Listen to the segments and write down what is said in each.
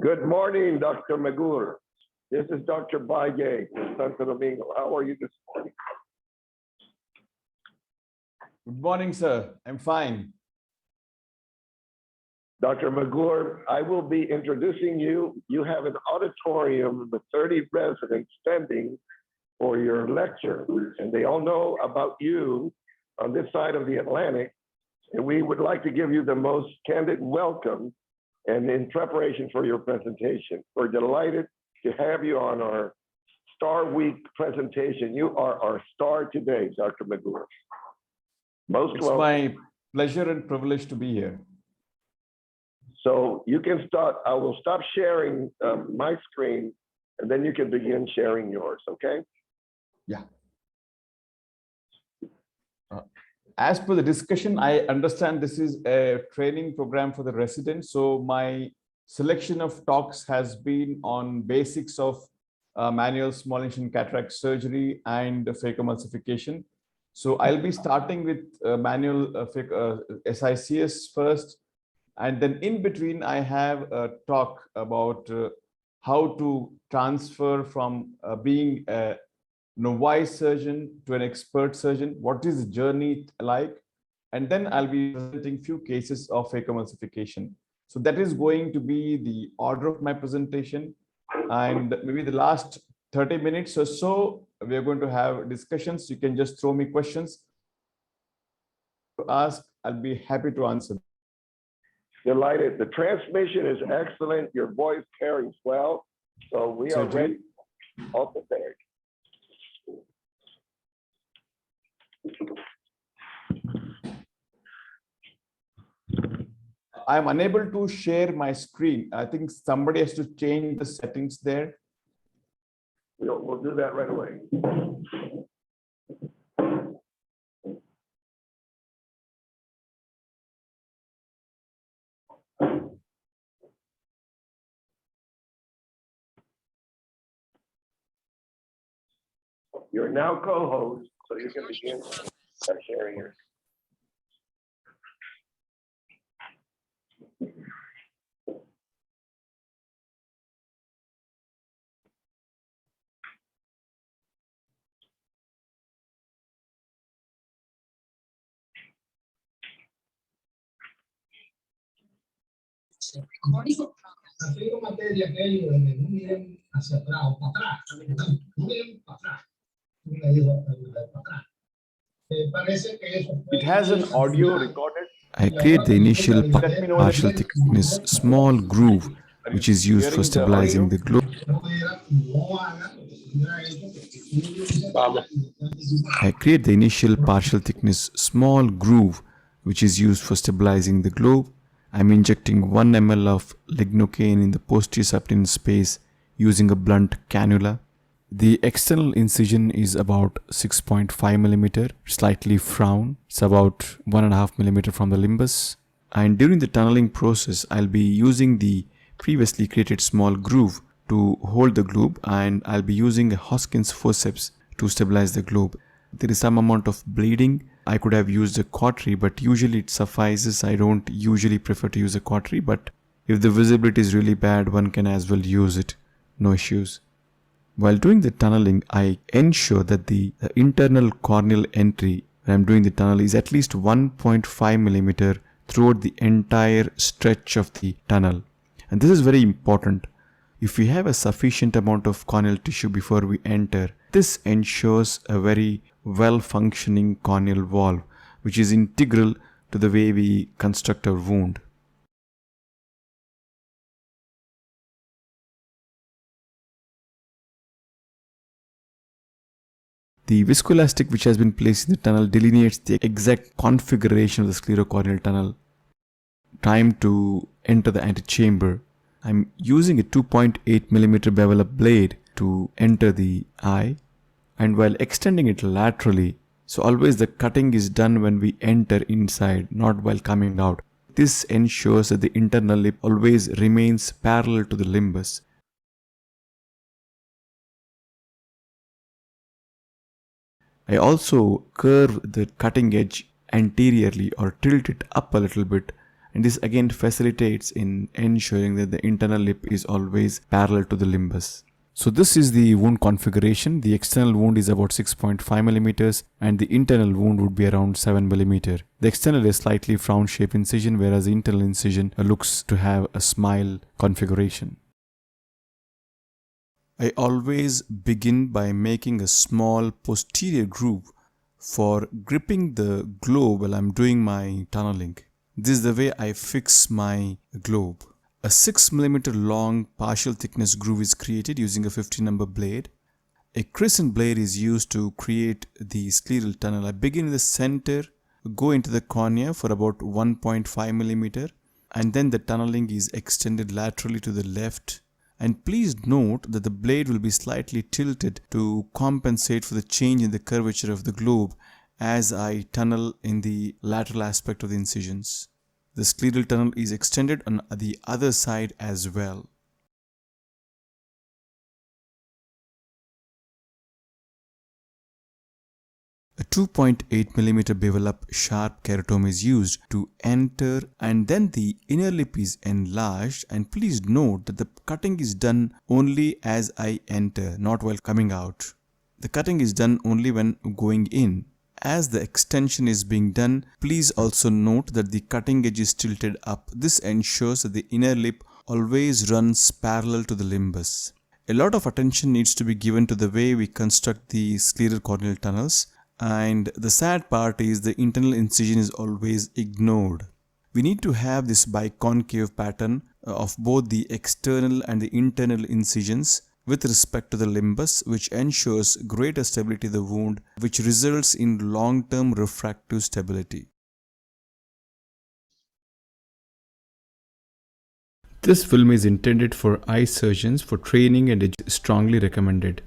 Good morning, Dr. Megur. This is Dr. Baye from Santo Domingo. How are you this morning? Good morning, sir. I'm fine. Dr. Megur, I will be introducing you. You have an auditorium with 30 residents standing for your lecture, and they all know about you on this side of the Atlantic, and we would like to give you the most candid welcome and in preparation for your presentation. We're delighted to have you on our Star Week presentation. You are our star today, Dr. Megur. It's welcome. My pleasure and privilege to be here. So you can start, I will stop sharing my screen, and then you can begin sharing yours, okay? Yeah. As per the discussion, I understand this is a training program for the residents. So my selection of talks has been on basics of manual small incision cataract surgery and facoemulsification. So I'll be starting with manual SICS first. And then in between, I have a talk about how to transfer from being a novice surgeon to an expert surgeon. What is the journey like? And then I'll be presenting few cases of facoemulsification. So that is going to be the order of my presentation. And maybe the last 30 minutes or so, we are going to have discussions. You can just throw me questions to ask. I'll be happy to answer. Delighted. The transmission is excellent. Your voice carries well. So we are ready, all prepared. I'm unable to share my screen. I think somebody has to change the settings there. We'll do that right away. You're now co-host, so you can begin by sharing your. It has an audio recorded. I create the initial partial thickness small groove which is used for stabilizing the globe. I create the initial partial thickness small groove which is used for stabilizing the globe. I'm injecting 1 ml of lignocaine in the posterior subtendon space using a blunt cannula. The external incision is about 6.5 mm, slightly frown. It's about 1.5 mm from the limbus. And during the tunneling process, I'll be using the previously created small groove to hold the globe, and I'll be using a Hoskins forceps to stabilize the globe. There is some amount of bleeding. I could have used a cautery, but usually it suffices. I don't usually prefer to use a cautery, but if the visibility is really bad, one can as well use it. No issues. While doing the tunneling, I ensure that the internal corneal entry when I'm doing the tunnel is at least 1.5 mm throughout the entire stretch of the tunnel. And this is very important. If we have a sufficient amount of corneal tissue before we enter, this ensures a very well-functioning corneal valve, which is integral to the way we construct our wound. The viscoelastic which has been placed in the tunnel delineates the exact configuration of the sclerocorneal tunnel. Time to enter the antechamber. I'm using a 2.8 mm bevel up blade to enter the eye, and while extending it laterally, so always the cutting is done when we enter inside, not while coming out. This ensures that the internal lip always remains parallel to the limbus. I also curve the cutting edge anteriorly or tilt it up a little bit And this again facilitates in ensuring that the internal lip is always parallel to the limbus. So this is the wound configuration. The external wound is about 6.5 millimeters and the internal wound would be around 7 millimeter. The external is slightly frown shape incision, whereas the internal incision looks to have a smile configuration. I always begin by making a small posterior groove for gripping the globe while I'm doing my tunneling. This is the way I fix my globe. A 6 millimeter long partial thickness groove is created using a 50 number blade. A crescent blade is used to create the scleral tunnel. I begin in the center, go into the cornea for about 1.5 millimeter, and then the tunneling is extended laterally to the left. And please note that the blade will be slightly tilted to compensate for the change in the curvature of the globe as I tunnel in the lateral aspect of the incisions. The scleral tunnel is extended on the other side as well. A 2.8 millimeter bevel up sharp keratome is used to enter, and then the inner lip is enlarged. And please note that the cutting is done only as I enter, not while coming out. The cutting is done only when going in. As the extension is being done, please also note that the cutting edge is tilted up. This ensures that the inner lip always runs parallel to the limbus. A lot of attention needs to be given to the way we construct the scleral corneal tunnels, and the sad part is the internal incision is always ignored. We need to have this biconcave pattern of both the external and the internal incisions with respect to the limbus, which ensures greater stability of the wound, which results in long-term refractive stability. This film is intended for eye surgeons for training and is strongly recommended.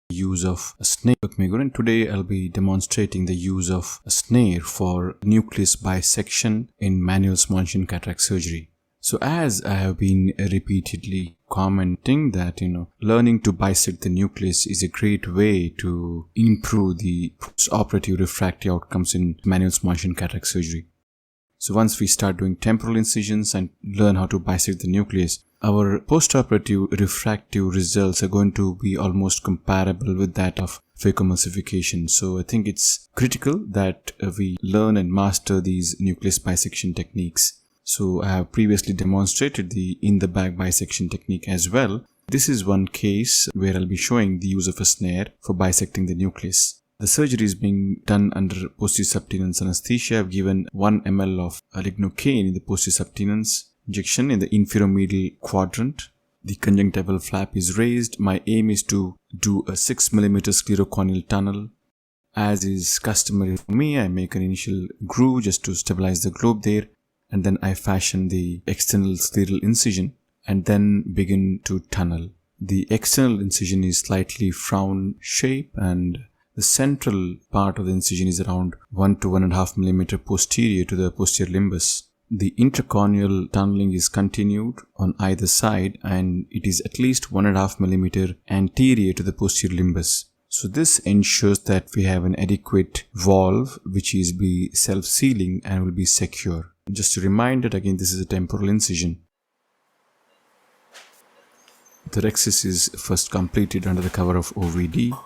Use of a snare with Megur, and today I'll be demonstrating the use of a snare for nucleus bisection in manual small incision cataract surgery. So as I have been repeatedly commenting that learning to bisect the nucleus is a great way to improve the post-operative refractive outcomes in manual small incision cataract surgery. So once we start doing temporal incisions and learn how to bisect the nucleus, our post-operative refractive results are going to be almost comparable with that of Facoemulsification. So I think it's critical that we learn and master these nucleus bisection techniques. So I have previously demonstrated the in-the-bag bisection technique as well. This is one case where I'll be showing the use of a snare for bisecting the nucleus. The surgery is being done under posterior subtenance anesthesia. I've given 1 ml of lignocaine in the posterior subtenance injection in the inferior-medial quadrant. The conjunctival flap is raised. My aim is to do a 6 millimeter sclerocorneal tunnel. As is customary for me, I make an initial groove just to stabilize the globe there, and then I fashion the external scleral incision and then begin to tunnel. The external incision is slightly frown shape, and the central part of the incision is around 1 to 1.5 millimeter posterior to the posterior limbus. The intracorneal tunneling is continued on either side, and it is at least 1.5 millimeter anterior to the posterior limbus. So this ensures that we have an adequate valve which is be self-sealing and will be secure. Just to remind that again, this is a temporal incision. The rhexis is first completed under the cover of OVD.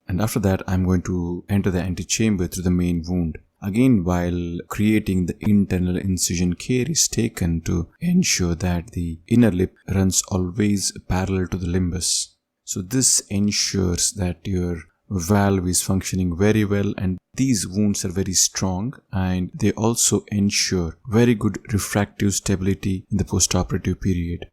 And after that, I'm going to enter the antechamber through the main wound. Again, while creating the internal incision, care is taken to ensure that the inner lip runs always parallel to the limbus. So this ensures that your valve is functioning very well, and these wounds are very strong, and they also ensure very good refractive stability in the postoperative period.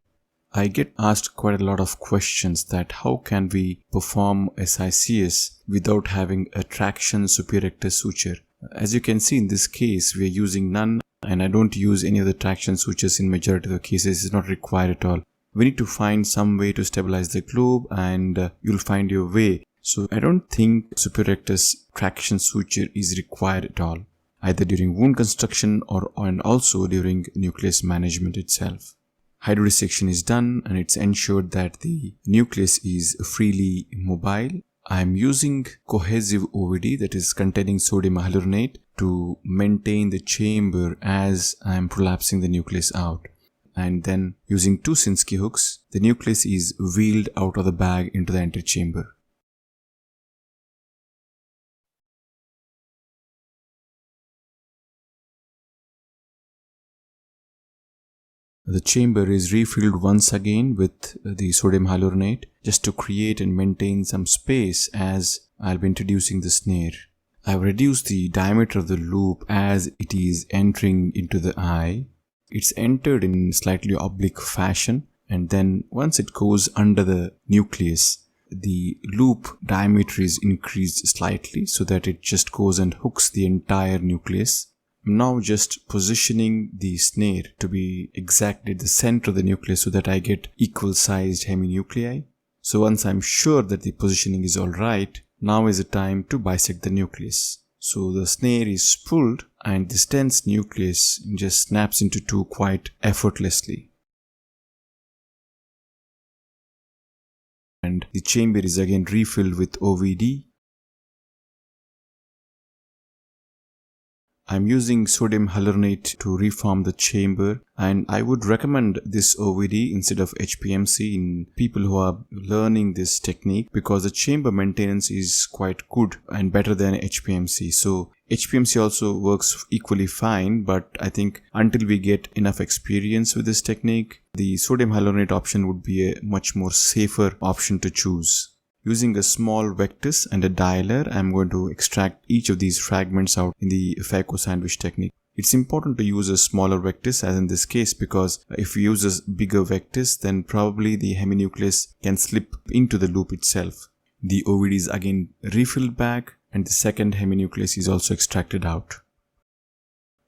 I get asked quite a lot of questions that how can we perform MSICS without having a traction superior rectus suture. As you can see in this case, we are using none, and I don't use any of the traction sutures in majority of the cases. It's not required at all. We need to find some way to stabilize the globe, and you'll find your way So I don't think superior rectus traction suture is required at all, either during wound construction and also during nucleus management itself. Hydrodissection is done and it's ensured that the nucleus is freely mobile. I am using cohesive OVD, that is containing sodium hyaluronate, to maintain the chamber as I am prolapsing the nucleus out. And then using 2 Sinskey hooks, the nucleus is wheeled out of the bag into the antechamber. The chamber is refilled once again with the sodium hyaluronate just to create and maintain some space as I'll be introducing the snare. I've reduced the diameter of the loop as it is entering into the eye. It's entered in slightly oblique fashion, and then once it goes under the nucleus, the loop diameter is increased slightly so that it just goes and hooks the entire nucleus. I'm now just positioning the snare to be exactly at the center of the nucleus so that I get equal sized heminuclei. So once I'm sure that the positioning is alright, now is the time to bisect the nucleus. So the snare is pulled and this dense nucleus just snaps into two quite effortlessly. And the chamber is again refilled with OVD. I'm using sodium hyaluronate to reform the chamber, and I would recommend this OVD instead of HPMC in people who are learning this technique because the chamber maintenance is quite good and better than HPMC. So HPMC also works equally fine, but I think until we get enough experience with this technique, the sodium hyaluronate option would be a much more safer option to choose. Using a small vectus and a dialer, I'm going to extract each of these fragments out in the Faco sandwich technique. It's important to use a smaller vectus as in this case because if we use a bigger vectus, then probably the heminucleus can slip into the loop itself. The OVD is again refilled back and the second heminucleus is also extracted out.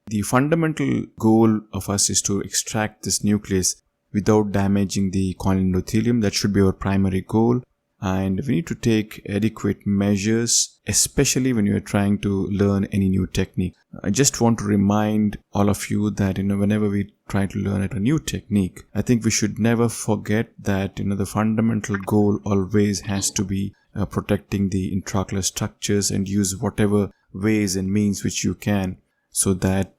The fundamental goal of us is to extract this nucleus without damaging the corneal endothelium. That should be our primary goal. And we need to take adequate measures, especially when you are trying to learn any new technique. I just want to remind all of you that, whenever we try to learn a new technique, I think we should never forget that, the fundamental goal always has to be protecting the intraocular structures and use whatever ways and means which you can so that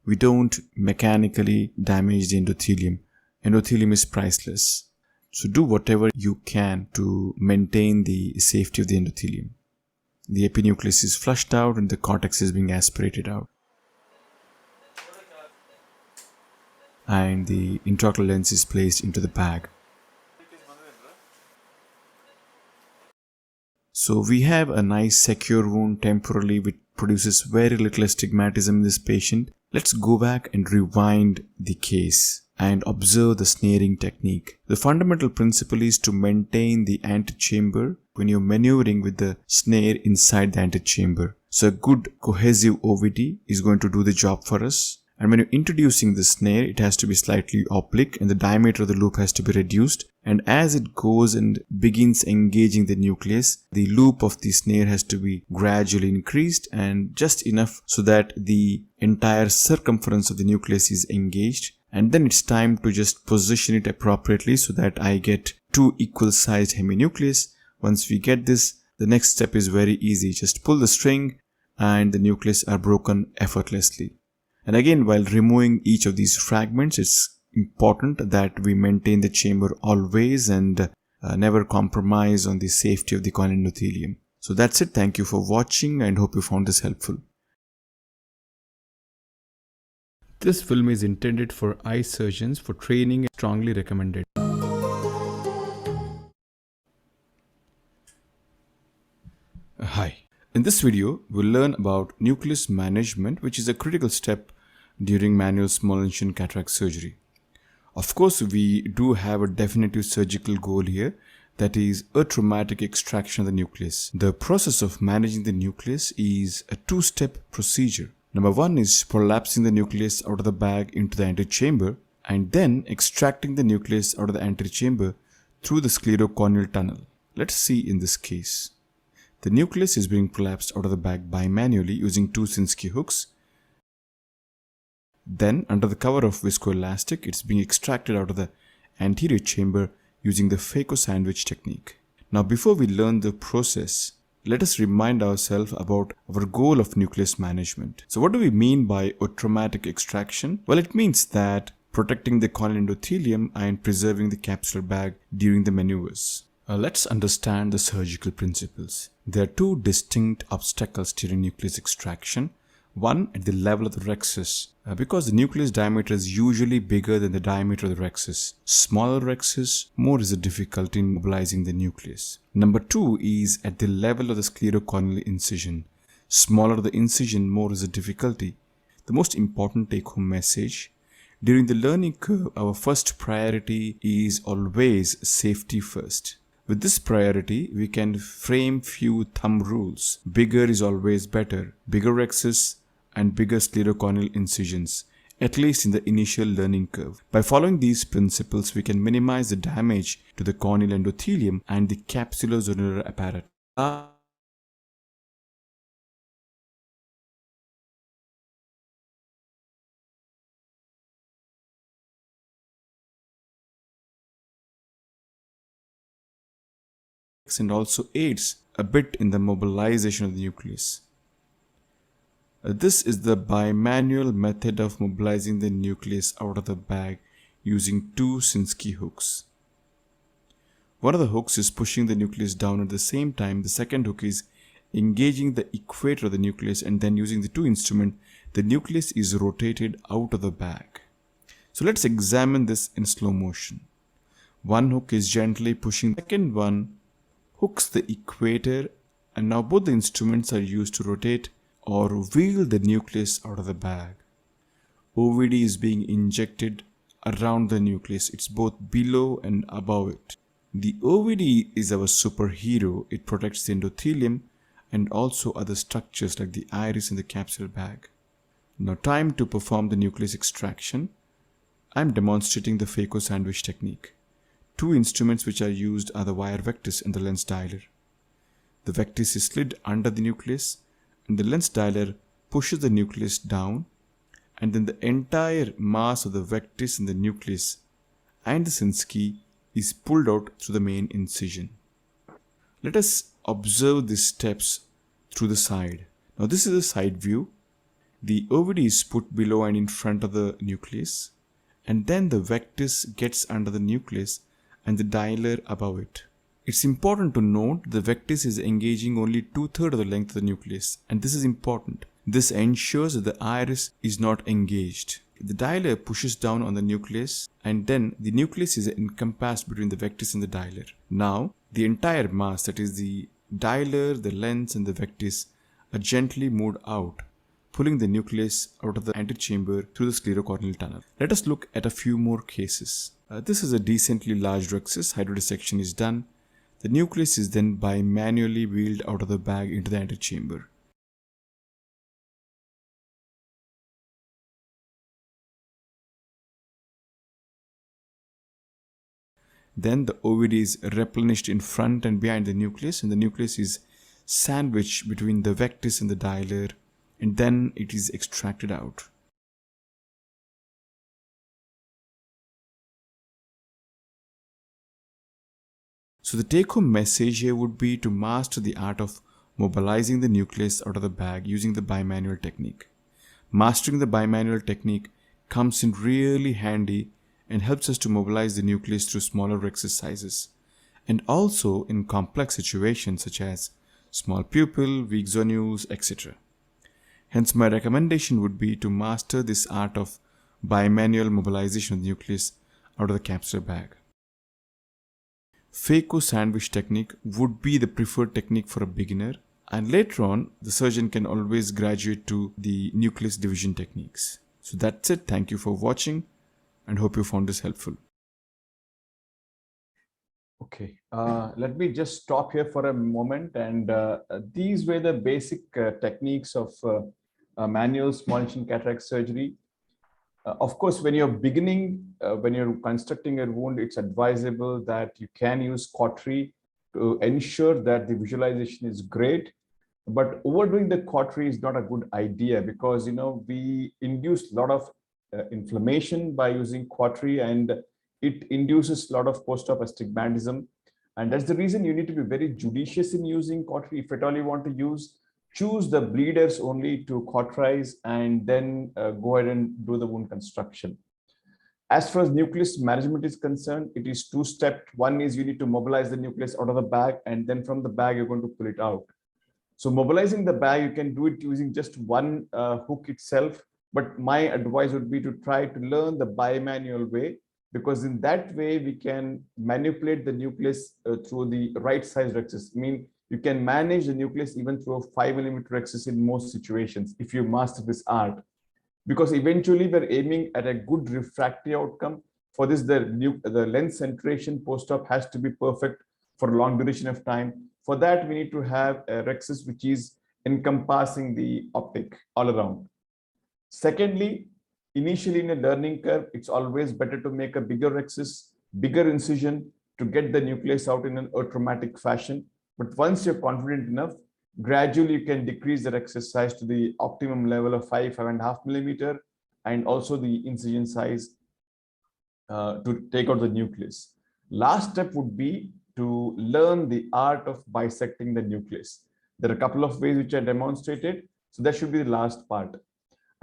we don't mechanically damage the endothelium. Endothelium is priceless. So do whatever you can to maintain the safety of the endothelium. The epinucleus is flushed out and the cortex is being aspirated out. And the intraocular lens is placed into the bag. So we have a nice secure wound temporally which produces very little astigmatism in this patient. Let's go back and rewind the case and observe the snaring technique. The fundamental principle is to maintain the antechamber when you're maneuvering with the snare inside the antechamber. So a good cohesive OVD is going to do the job for us. And when you're introducing the snare, it has to be slightly oblique and the diameter of the loop has to be reduced. And as it goes and begins engaging the nucleus, the loop of the snare has to be gradually increased and just enough so that the entire circumference of the nucleus is engaged. And then it's time to just position it appropriately so that I get two equal sized heminucleus. Once we get this, the next step is very easy. Just pull the string and the nucleus are broken effortlessly. And again, while removing each of these fragments, it's important that we maintain the chamber always and never compromise on the safety of the corneal endothelium. So that's it. Thank you for watching and hope you found this helpful. This film is intended for eye surgeons for training and strongly recommended. Hi. In this video, we'll learn about nucleus management, which is a critical step during manual small incision cataract surgery. Of course, we do have a definitive surgical goal here, that is a traumatic extraction of the nucleus. The process of managing the nucleus is a two-step procedure. Number one is prolapsing the nucleus out of the bag into the antechamber and then extracting the nucleus out of the antechamber through the sclerocorneal tunnel. Let's see in this case. The nucleus is being collapsed out of the bag bimanually using 2 Sinskey hooks. Then, under the cover of viscoelastic, it's being extracted out of the anterior chamber using the Faco sandwich technique. Now, before we learn the process, let us remind ourselves about our goal of nucleus management. So what do we mean by automatic extraction? Well, it means that protecting the corneal endothelium and preserving the capsular bag during the maneuvers. Let's understand the surgical principles. There are 2 distinct obstacles during nucleus extraction. One at the level of the rhexis, because the nucleus diameter is usually bigger than the diameter of the rhexis. Smaller rhexis, more is the difficulty in mobilizing the nucleus. Number 2 is at the level of the sclerocorneal incision. Smaller the incision, more is the difficulty. The most important take-home message: during the learning curve, our first priority is always safety first. With this priority, we can frame few thumb rules. Bigger is always better. Bigger rhexis and bigger sclerocorneal incisions, at least in the initial learning curve. By following these principles, we can minimize the damage to the corneal endothelium and the capsulozonular apparatus. And also aids a bit in the mobilization of the nucleus. This is the bimanual method of mobilizing the nucleus out of the bag using 2 Sinskey hooks. One of the hooks is pushing the nucleus down. At the same time, the second hook is engaging the equator of the nucleus, and then using the 2 instruments, the nucleus is rotated out of the bag. So let's examine this in slow motion. One hook is gently pushing, the second one hooks the equator, and now both the instruments are used to rotate or wheel the nucleus out of the bag. OVD is being injected around the nucleus. It's both below and above it. The OVD is our superhero. It protects the endothelium and also other structures like the iris and the capsular bag. Now time to perform the nucleus extraction. I'm demonstrating the Faco sandwich technique. 2 instruments which are used are the wire vectis and the lens dialer. The vectis is slid under the nucleus, and the lens dialer pushes the nucleus down, and then the entire mass of the vectis in the nucleus and the Sinskey is pulled out through the main incision. Let us observe these steps through the side. Now this is a side view. The OVD is put below and in front of the nucleus, and then the vectis gets under the nucleus and the dialer above it. It's important to note the vectis is engaging only 2/3 of the length of the nucleus, and this is important. This ensures that the iris is not engaged. The dialer pushes down on the nucleus, and then the nucleus is encompassed between the vectis and the dialer. Now, the entire mass, that is the dialer, the lens and the vectis, are gently moved out, pulling the nucleus out of the antechamber through the sclerocorneal tunnel. Let us look at a few more cases. This is a decently large rhexis. Hydrodissection is done. The nucleus is then bimanually wheeled out of the bag into the antechamber. Then the OVD is replenished in front and behind the nucleus, and the nucleus is sandwiched between the vectis and the dialer, and then it is extracted out. So the take-home message here would be to master the art of mobilizing the nucleus out of the bag using the bimanual technique. Mastering the bimanual technique comes in really handy and helps us to mobilize the nucleus through smaller rhexis sizes, and also in complex situations such as small pupil, weak zonules, etc. Hence my recommendation would be to master this art of bimanual mobilization of the nucleus out of the capsular bag. Faco sandwich technique would be the preferred technique for a beginner, and later on the surgeon can always graduate to the nucleus division techniques. So that's it. Thank you for watching and hope you found this helpful. Okay, let me just stop here for a moment. And these were the basic techniques of manual small incision cataract surgery. Of course, when you're beginning, when you're constructing a wound, it's advisable that you can use cautery to ensure that the visualization is great. But overdoing the cautery is not a good idea because, we induce a lot of inflammation by using cautery, and it induces a lot of post-op astigmatism. And that's the reason you need to be very judicious in using cautery. If at all you want to use, choose the bleeders only to cauterize and then go ahead and do the wound construction. As far as nucleus management is concerned, it is two-step. One is you need to mobilize the nucleus out of the bag, and then from the bag, you're going to pull it out. So mobilizing the bag, you can do it using just one hook itself. But my advice would be to try to learn the bimanual way, because in that way, we can manipulate the nucleus through the right size rexus. I mean, you can manage the nucleus even through a 5mm rexus in most situations if you master this art. Because eventually we're aiming at a good refractory outcome. For this, the lens centration post-op has to be perfect for a long duration of time. For that, we need to have a rexus which is encompassing the optic all around. Secondly, initially in a learning curve, it's always better to make a bigger rexus, bigger incision to get the nucleus out in an automatic fashion. But once you're confident enough, gradually you can decrease the rexus size to the optimum level of 5.5mm, and also the incision size to take out the nucleus. Last step would be to learn the art of bisecting the nucleus. There are a couple of ways which I demonstrated, so that should be the last part.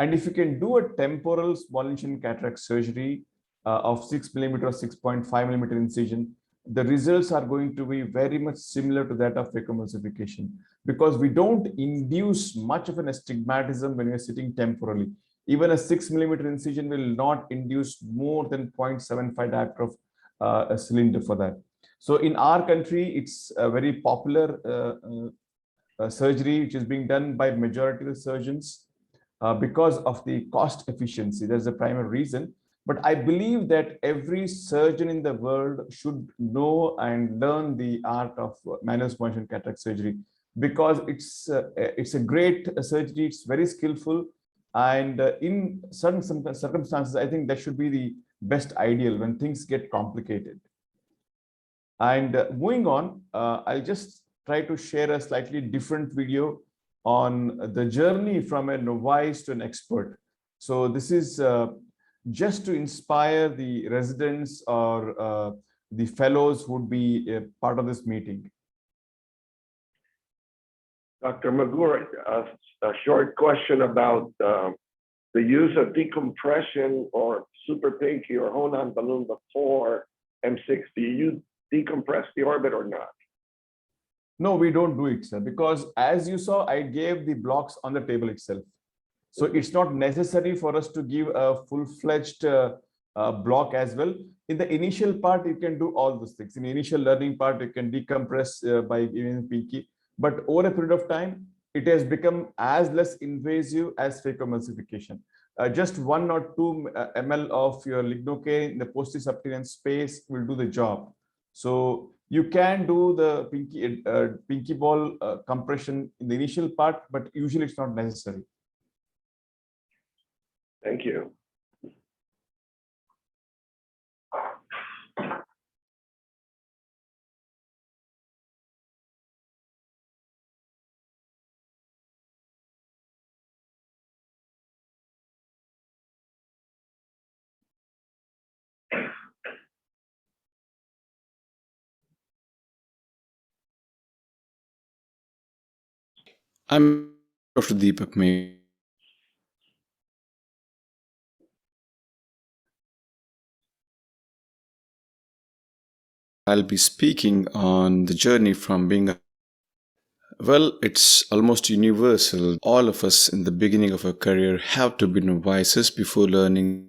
And if you can do a temporal small incision cataract surgery of 6mm or 6.5mm incision, the results are going to be very much similar to that of facoemulsification, because we don't induce much of an astigmatism when you're sitting temporally. Even a 6mm incision will not induce more than 0.75 diopter of a cylinder for that. So in our country, it's a very popular surgery which is being done by majority of the surgeons because of the cost efficiency. That's the primary reason. But I believe that every surgeon in the world should know and learn the art of manual small incision cataract surgery, because it's a great surgery. It's very skillful, and in certain circumstances, I think that should be the best ideal when things get complicated. And moving on, I'll just try to share a slightly different video on the journey from a novice to an expert. So this is just to inspire the residents or the fellows who would be part of this meeting. Dr. Megur, a short question about the use of decompression or super pinky or Honan balloon before M6. Do you decompress the orbit or not? No, we don't do it, sir, because as you saw, I gave the blocks on the table itself. So it's not necessary for us to give a full-fledged block as well. In the initial part, you can do all those things. In the initial learning part, you can decompress by giving pinky. But over a period of time, it has become as less invasive as facoemulsification. Just 1 or 2 ml of your lignocaine in the postisubcutaneous space will do the job. So you can do the pinky ball compression in the initial part, but usually it's not necessary. Thank you. I'm Dr. Deepak Megur. I'll be speaking on the journey from being a well, it's almost universal. All of us in the beginning of our career have to be novices before learning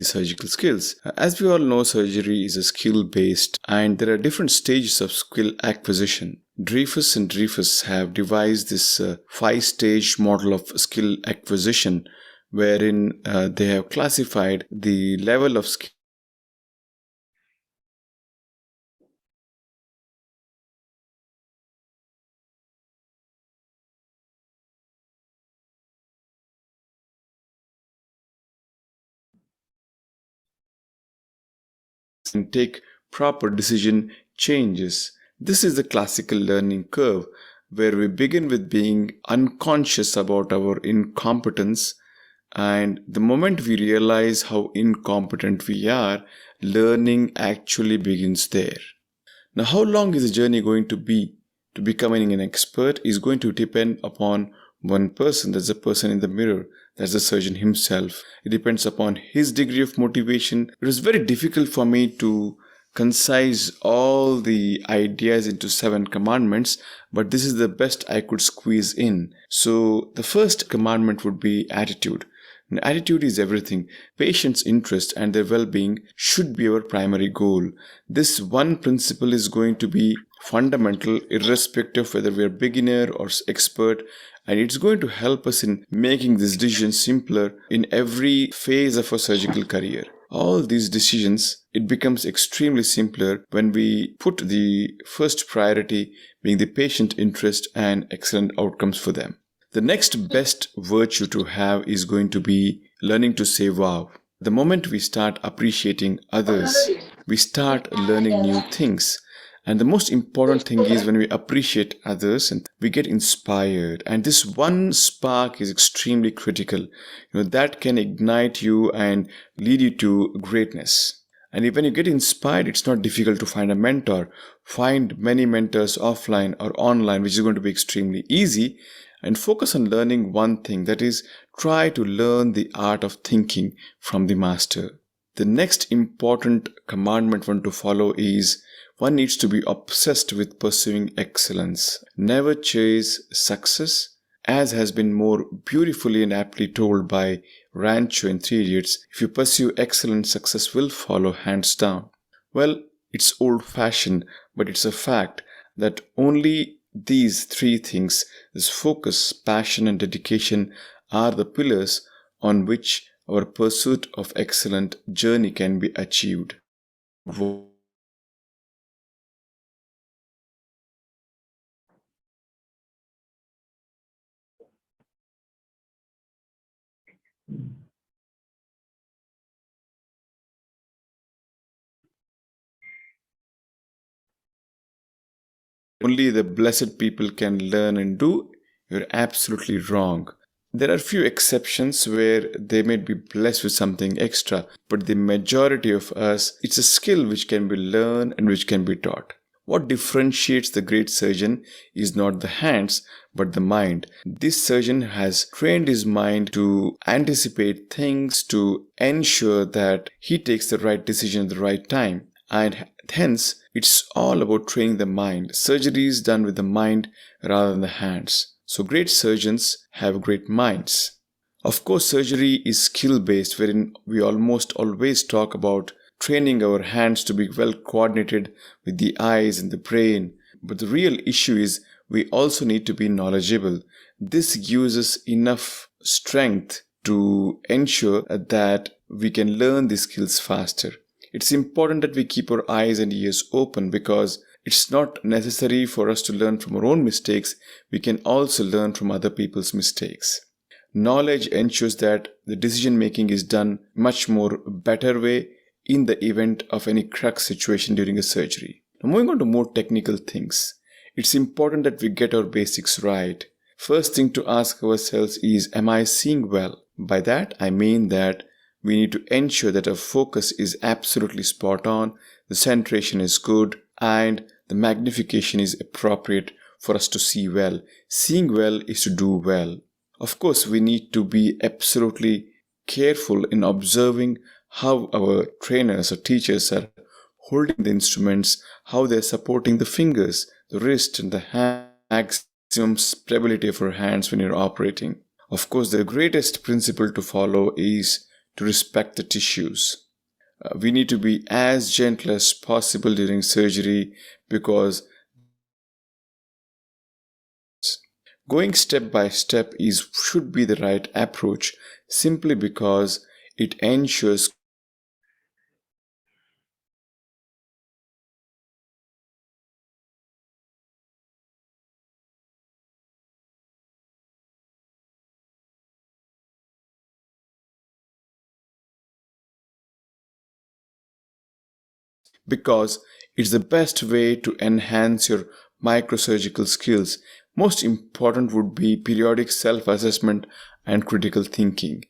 surgical skills. As we all know, surgery is a skill based, and there are different stages of skill acquisition. Dreyfus and Dreyfus have devised this 5-stage model of skill acquisition, wherein they have classified the level of skill and take proper decision changes. This is the classical learning curve where we begin with being unconscious about our incompetence, and the moment we realize how incompetent we are, learning actually begins there. Now, how long is the journey going to be to becoming an expert is going to depend upon one person. That's the person in the mirror. That's the surgeon himself. It depends upon his degree of motivation. It was very difficult for me to concise all the ideas into 7 commandments, but this is the best I could squeeze in. So the first commandment would be attitude. And attitude is everything. Patients' interest and their well-being should be our primary goal. This one principle is going to be fundamental irrespective of whether we are beginner or expert, and it's going to help us in making this decision simpler in every phase of our surgical career. All these decisions, it becomes extremely simpler when we put the first priority being the patient interest and excellent outcomes for them. The next best virtue to have is going to be learning to say wow. The moment we start appreciating others, we start learning new things. And the most important thing is when we appreciate others and we get inspired. And this one spark is extremely critical. That can ignite you and lead you to greatness. And when you get inspired, it's not difficult to find a mentor. Find many mentors offline or online, which is going to be extremely easy. And focus on learning one thing, that is, try to learn the art of thinking from the master. The next important commandment one to follow is one needs to be obsessed with pursuing excellence. Never chase success, as has been more beautifully and aptly told by Rancho in Three Idiots. If you pursue excellence, success will follow hands down. Well, it's old-fashioned, but it's a fact that only these 3 things, this focus, passion, and dedication, are the pillars on which our pursuit of excellent journey can be achieved. Only the blessed people can learn and do, you're absolutely wrong. There are few exceptions where they may be blessed with something extra, but the majority of us, it's a skill which can be learned and which can be taught. What differentiates the great surgeon is not the hands, but the mind. This surgeon has trained his mind to anticipate things, to ensure that he takes the right decision at the right time. And hence, it's all about training the mind. Surgery is done with the mind rather than the hands. So great surgeons have great minds. Of course, surgery is skill-based, wherein we almost always talk about training our hands to be well coordinated with the eyes and the brain. But the real issue is we also need to be knowledgeable. This gives us enough strength to ensure that we can learn these skills faster. It's important that we keep our eyes and ears open because it's not necessary for us to learn from our own mistakes. We can also learn from other people's mistakes. Knowledge ensures that the decision making is done much more better way in the event of any crux situation during a surgery. Now moving on to more technical things. It's important that we get our basics right. First thing to ask ourselves is, am I seeing well? By that I mean that we need to ensure that our focus is absolutely spot on, the centration is good, and the magnification is appropriate for us to see well. Seeing well is to do well. Of course, we need to be absolutely careful in observing how our trainers or teachers are holding the instruments, how they're supporting the fingers, the wrist, and the hand, maximum stability of our hands when you're operating. Of course, the greatest principle to follow is to respect the tissues. We need to be as gentle as possible during surgery because going step by step should be the right approach simply because it ensures because It's the best way to enhance your microsurgical skills. Most important would be periodic self-assessment and critical thinking.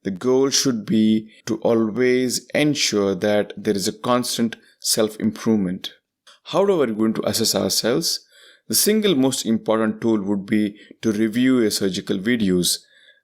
The goal should be to always ensure that there is a constant self-improvement. How are we going to assess ourselves? The single most important tool would be to review your surgical videos.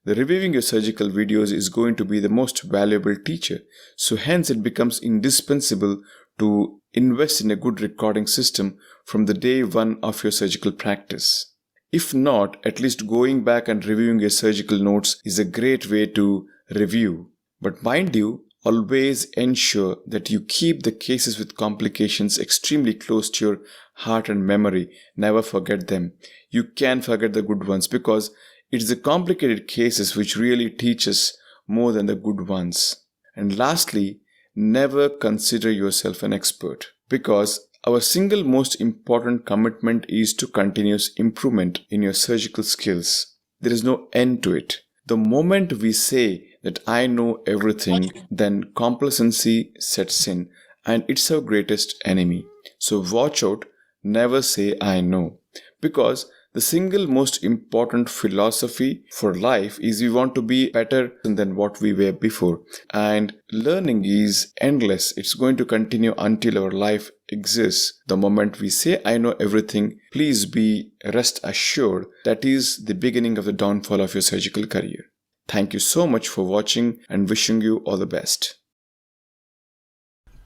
The reviewing your surgical videos is going to be the most valuable teacher. So hence it becomes indispensable to invest in a good recording system from the day one of your surgical practice. If not, at least going back and reviewing your surgical notes is a great way to review. But mind you, always ensure that you keep the cases with complications extremely close to your heart and memory. Never forget them. You can forget the good ones because it's the complicated cases which really teach us more than the good ones. And lastly, never consider yourself an expert because our single most important commitment is to continuous improvement in your surgical skills. There is no end to it. The moment we say that I know everything, then complacency sets in and it's our greatest enemy. So watch out, never say I know. Because the single most important philosophy for life is we want to be better than what we were before. And learning is endless. It's going to continue until our life exists. The moment we say, I know everything, please be rest assured that is the beginning of the downfall of your surgical career. Thank you so much for watching and wishing you all the best.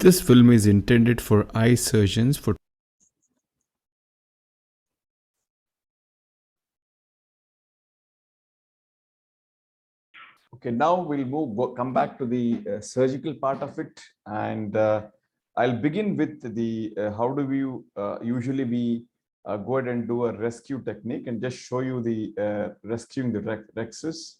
This film is intended for eye surgeons for Okay, now we'll come back to the surgical part of it, and I'll begin with the how do we usually go ahead and do a rescue technique and just show you the rescuing the rexes.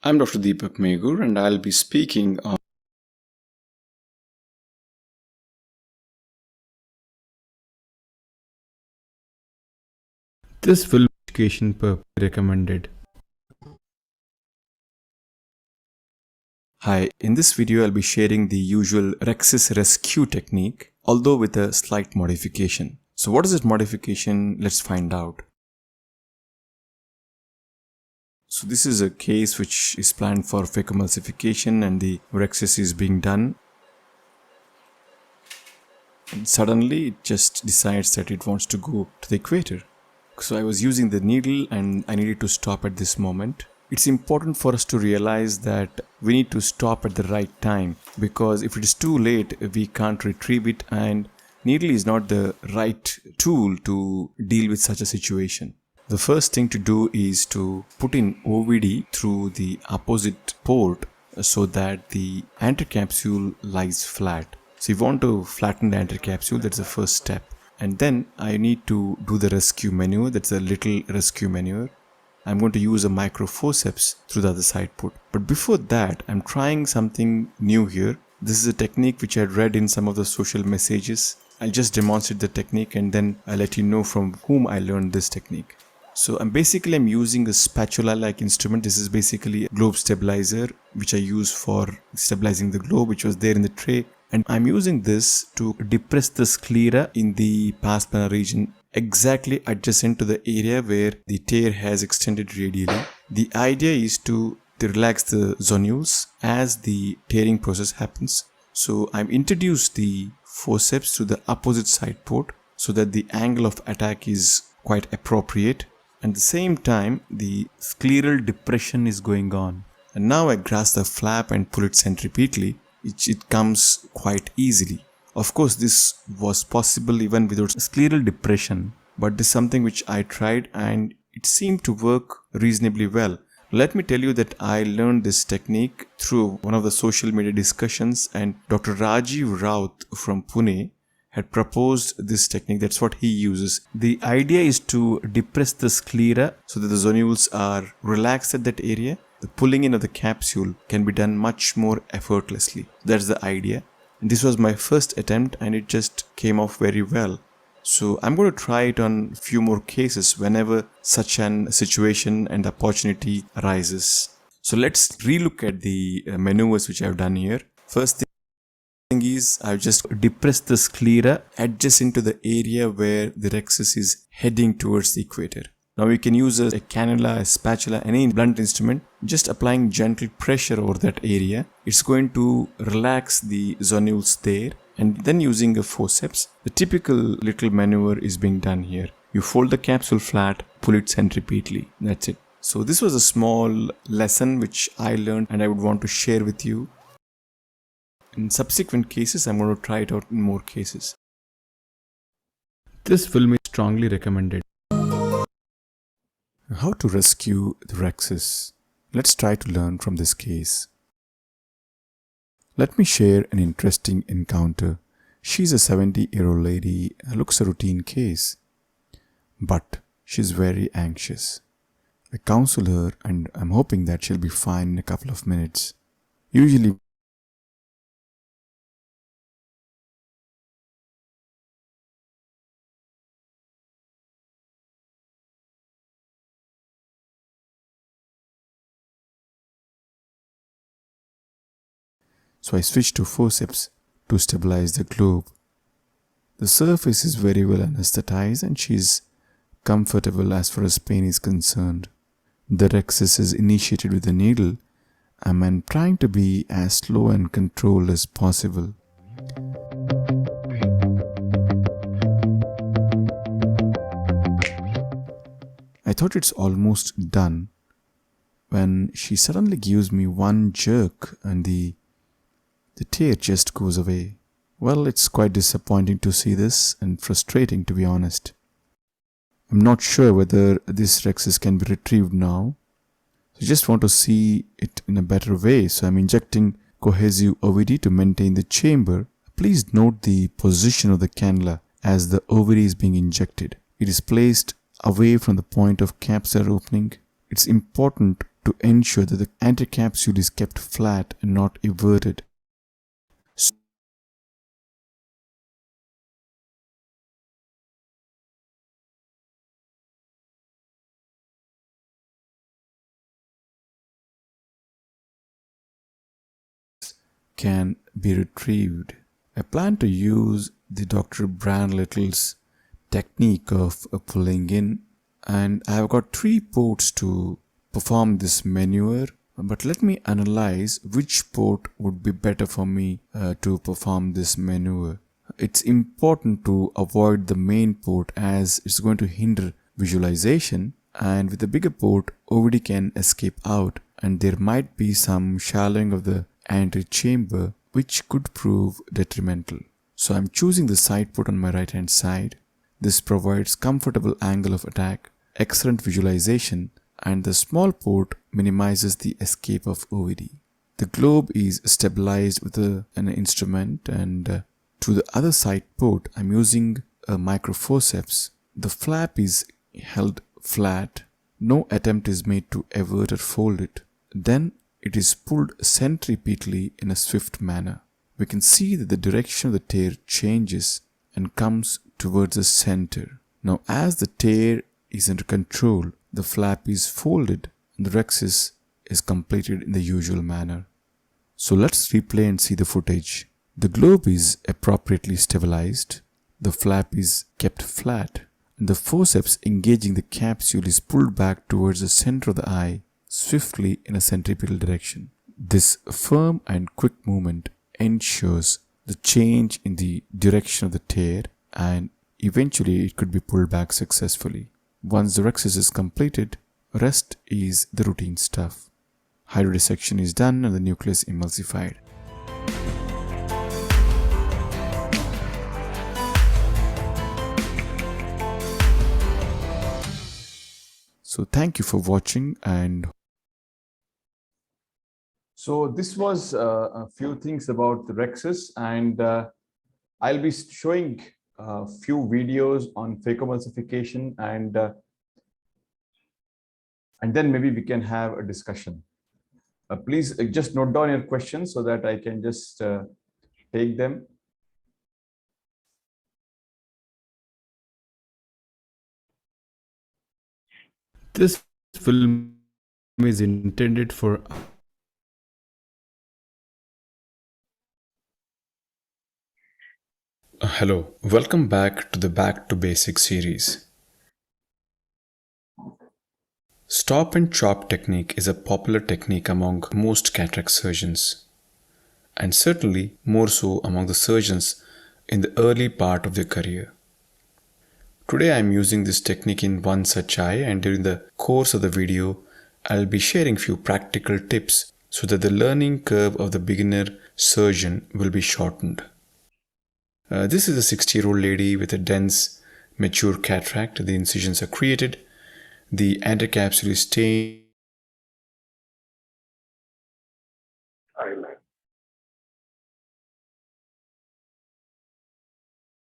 I'm Dr. Deepak Megur and I'll be speaking on this film education purpose recommended. Hi, in this video I'll be sharing the usual rexis rescue technique, although with a slight modification. So what is this modification? Let's find out. So this is a case which is planned for facoemulsification and the rexis is being done. And suddenly it just decides that it wants to go to the equator. So I was using the needle and I needed to stop at this moment. It's important for us to realize that we need to stop at the right time because if it is too late, we can't retrieve it and needle is not the right tool to deal with such a situation. The first thing to do is to put in OVD through the opposite port so that the antercapsule lies flat. So you want to flatten the antercapsule, that's the first step. And then I need to do the rescue maneuver, that's a little rescue maneuver. I'm going to use a micro forceps through the other side port. But before that, I'm trying something new here. This is a technique which I read in some of the social messages. I'll just demonstrate the technique and then I'll let you know from whom I learned this technique. So I'm using a spatula-like instrument. This is basically a globe stabilizer which I use for stabilizing the globe, which was there in the tray. And I'm using this to depress the sclera in the pars plana region exactly adjacent to the area where the tear has extended radially. The idea is to relax the zonules as the tearing process happens. So I've introduced the forceps to the opposite side port so that the angle of attack is quite appropriate. At the same time, the scleral depression is going on. And now I grasp the flap and pull it centripetally. It comes quite easily. Of course, this was possible even without scleral depression, but this is something which I tried and it seemed to work reasonably well. Let me tell you that I learned this technique through one of the social media discussions, and Dr. Rajiv Raut from Pune had proposed this technique. That's what he uses. The idea is to depress the sclera so that the zonules are relaxed at that area. The pulling in of the capsule can be done much more effortlessly. That's the idea. And this was my first attempt and it just came off very well. So I'm going to try it on a few more cases whenever such an situation and opportunity arises. So let's relook at the maneuvers which I've done here. First thing is I've just depressed the sclera adjacent to the area where the rhexis is heading towards the equator. Now you can use a cannula, a spatula, any blunt instrument, just applying gentle pressure over that area. It's going to relax the zonules there, and then using a forceps, the typical little maneuver is being done here. You fold the capsule flat, pull it centripetally. That's it. So this was a small lesson which I learned and I would want to share with you. In subsequent cases, I'm going to try it out in more cases. This film is strongly recommended. How to rescue the rhexis? Let's try to learn from this case. Let me share an interesting encounter. She's a 70-year-old lady, looks a routine case, but she's very anxious. I counsel her and I'm hoping that she'll be fine in a couple of minutes. Usually so I switch to forceps to stabilize the globe. The surface is very well anesthetized and she's comfortable as far as pain is concerned. The rhexis is initiated with the needle and I'm trying to be as slow and controlled as possible. I thought it's almost done when she suddenly gives me one jerk and the tear just goes away. Well, it's quite disappointing to see this and frustrating, to be honest. I'm not sure whether this rhexis can be retrieved now. I just want to see it in a better way, so I'm injecting cohesive OVD to maintain the chamber. Please note the position of the cannula as the ovary is being injected. It is placed away from the point of capsular opening. It's important to ensure that the anticapsule is kept flat and not everted. Can be retrieved. I plan to use the Dr. Brand Little's technique of pulling in, and I have got 3 ports to perform this maneuver, but let me analyze which port would be better for me to perform this maneuver. It's important to avoid the main port as it's going to hinder visualization, and with the bigger port OVD can escape out and there might be some shallowing of the antechamber which could prove detrimental. So I'm choosing the side port on my right hand side. This provides comfortable angle of attack, excellent visualization, and the small port minimizes the escape of OVD. The globe is stabilized with an instrument, and to the other side port I'm using a microforceps. The flap is held flat. No attempt is made to evert or fold it. Then it is pulled centripetally in a swift manner. We can see that the direction of the tear changes and comes towards the center. Now as the tear is under control, the flap is folded and the rhexis is completed in the usual manner. So let's replay and see the footage. The globe is appropriately stabilized, the flap is kept flat, and the forceps engaging the capsule is pulled back towards the center of the eye swiftly in a centripetal direction. This firm and quick movement ensures the change in the direction of the tear and eventually it could be pulled back successfully. Once the rhexis is completed, rest is the routine stuff. Hydrodissection is done and the nucleus emulsified. So thank you for watching, and So this was a few things about the rhexis, and I'll be showing a few videos on Facoemulsification, and then maybe we can have a discussion. Please just note down your questions so that I can just take them. This film is intended for Hello, welcome back to the Back to Basics series. Stop and chop technique is a popular technique among most cataract surgeons, and certainly more so among the surgeons in the early part of their career. Today I am using this technique in one such eye, and during the course of the video I'll be sharing few practical tips so that the learning curve of the beginner surgeon will be shortened. This is a 60-year-old lady with a dense, mature cataract. The incisions are created. The anterocapsule is stained. Thailand.